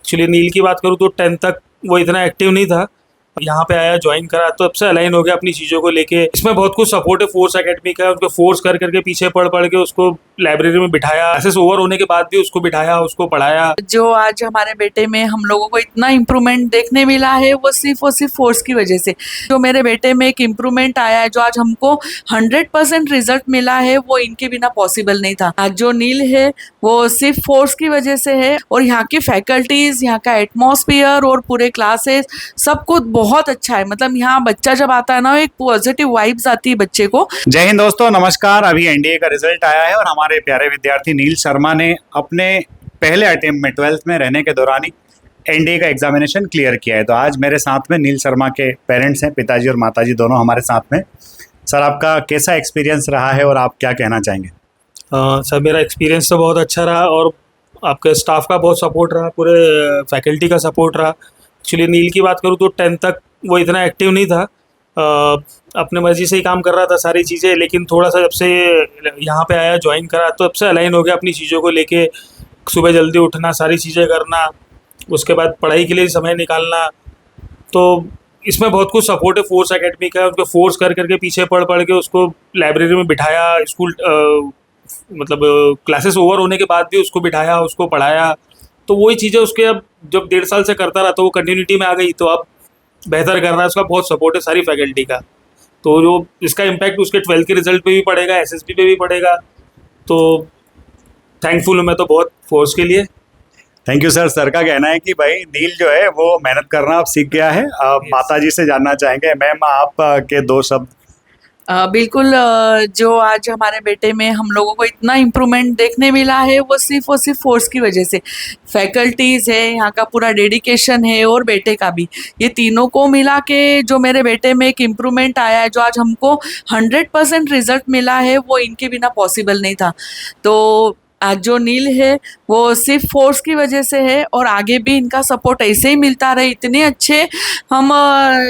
Actually नील की बात करूँ तो 10th तक वो इतना एक्टिव नहीं था। यहाँ पे आया, ज्वाइन करा तो अब से अलाइन हो गया अपनी चीज़ों को लेके। इसमें बहुत कुछ सपोर्ट है फोर्स एकेडमी का, उनको फोर्स कर करके पीछे पढ़ पढ़ के उसको लाइब्रेरी में बिठाया, क्लासेस ओवर होने के बाद भी उसको बिठाया, उसको पढ़ाया। जो आज हमारे बेटे में हम लोगों को इतना इम्प्रूवमेंट देखने मिला है वो सिर्फ और सिर्फ फोर्स की वजह से। जो मेरे बेटे में एक इम्प्रूवमेंट आया है, जो आज हमको 100% रिजल्ट मिला है, वो इनके बिना पॉसिबल नहीं था। आज जो नील है वो सिर्फ फोर्स की वजह से है, और यहाँ की फैकल्टीज, यहाँ का एटमॉस्फेयर और पूरे क्लासेस सब कुछ बहुत अच्छा है। मतलब यहाँ बच्चा जब आता है ना, एक पॉजिटिव वाइब्स आती है बच्चे को। जय हिंद दोस्तों, नमस्कार। अभी एनडीए का रिजल्ट आया है और हमारे प्यारे विद्यार्थी नील शर्मा ने अपने पहले अटेम्प्ट में 12th में रहने के दौरान ही एनडीए का एग्जामिनेशन क्लियर किया है। तो आज मेरे साथ में नील शर्मा के पेरेंट्स हैं, पिताजी और माताजी दोनों हमारे साथ में। सर, आपका कैसा एक्सपीरियंस रहा है और आप क्या कहना चाहेंगे? सर, मेरा एक्सपीरियंस तो बहुत अच्छा रहा और आपके स्टाफ का बहुत सपोर्ट रहा, पूरे फैकल्टी का सपोर्ट रहा। एक्चुअली नील की बात करूँ तो 10th तक वो इतना एक्टिव नहीं था, अपने मर्जी से ही काम कर रहा था सारी चीज़ें। लेकिन थोड़ा सा जब से यहाँ पे आया, ज्वाइन करा तो अब से अलाइन हो गया अपनी चीज़ों को लेके। सुबह जल्दी उठना, सारी चीज़ें करना, उसके बाद पढ़ाई के लिए समय निकालना। तो इसमें बहुत कुछ सपोर्ट है फोर्स एकेडमी का, उनको फोर्स कर करके पीछे पढ़ पढ़ के उसको लाइब्रेरी में बिठाया, स्कूल मतलब क्लासेस ओवर होने के बाद भी उसको बिठाया, उसको पढ़ाया। तो वही चीज़ें उसके अब जब 1.5 साल से करता रहा तो वो कंटिन्यूटी में आ गई, तो अब बेहतर कर रहा है। उसका बहुत सपोर्ट है सारी फैकल्टी का। तो जो इसका इम्पैक्ट उसके 12th के रिजल्ट पे भी पड़ेगा, एसएसबी पे भी पड़ेगा। तो थैंकफुल हूँ मैं तो बहुत फोर्स के लिए। Thank you sir. सर का कहना है कि भाई नील जो है वो मेहनत करना अब सीख गया है। माताजी से जानना चाहेंगे, मैम आप के 2 शब्द। बिल्कुल, जो आज हमारे बेटे में हम लोगों को इतना इम्प्रूवमेंट देखने मिला है वो सिर्फ और सिर्फ फोर्स की वजह से। फैकल्टीज़ है, यहाँ का पूरा डेडिकेशन है, और बेटे का भी, ये तीनों को मिला के जो मेरे बेटे में एक इम्प्रूवमेंट आया है, जो आज हमको 100% रिजल्ट मिला है, वो इनके बिना पॉसिबल नहीं था। तो आज जो नील है वो सिर्फ फोर्स की वजह से है, और आगे भी इनका सपोर्ट ऐसे ही मिलता रहे। इतने अच्छे हम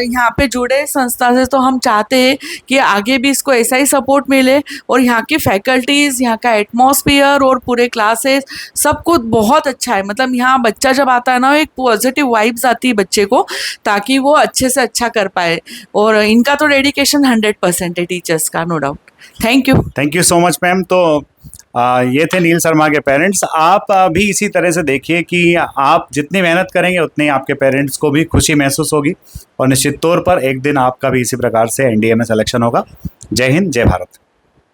यहाँ पे जुड़े संस्था से, तो हम चाहते हैं कि आगे भी इसको ऐसा ही सपोर्ट मिले। और यहाँ की फैकल्टीज़, यहाँ का एटमॉस्फेयर और पूरे क्लासेस सब कुछ बहुत अच्छा है। मतलब यहाँ बच्चा जब आता है ना, एक पॉजिटिव वाइब्स आती है बच्चे को, ताकि वो अच्छे से अच्छा कर पाए। और इनका तो डेडिकेशन 100% है टीचर्स का, no doubt. Thank you so much ma'am. तो ये थे नील शर्मा के पेरेंट्स। आप भी इसी तरह से देखिए कि आप जितनी मेहनत करेंगे उतनी आपके पेरेंट्स को भी खुशी महसूस होगी, और निश्चित तौर पर एक दिन आपका भी इसी प्रकार से एनडीए में सिलेक्शन होगा। जय हिंद, जय भारत।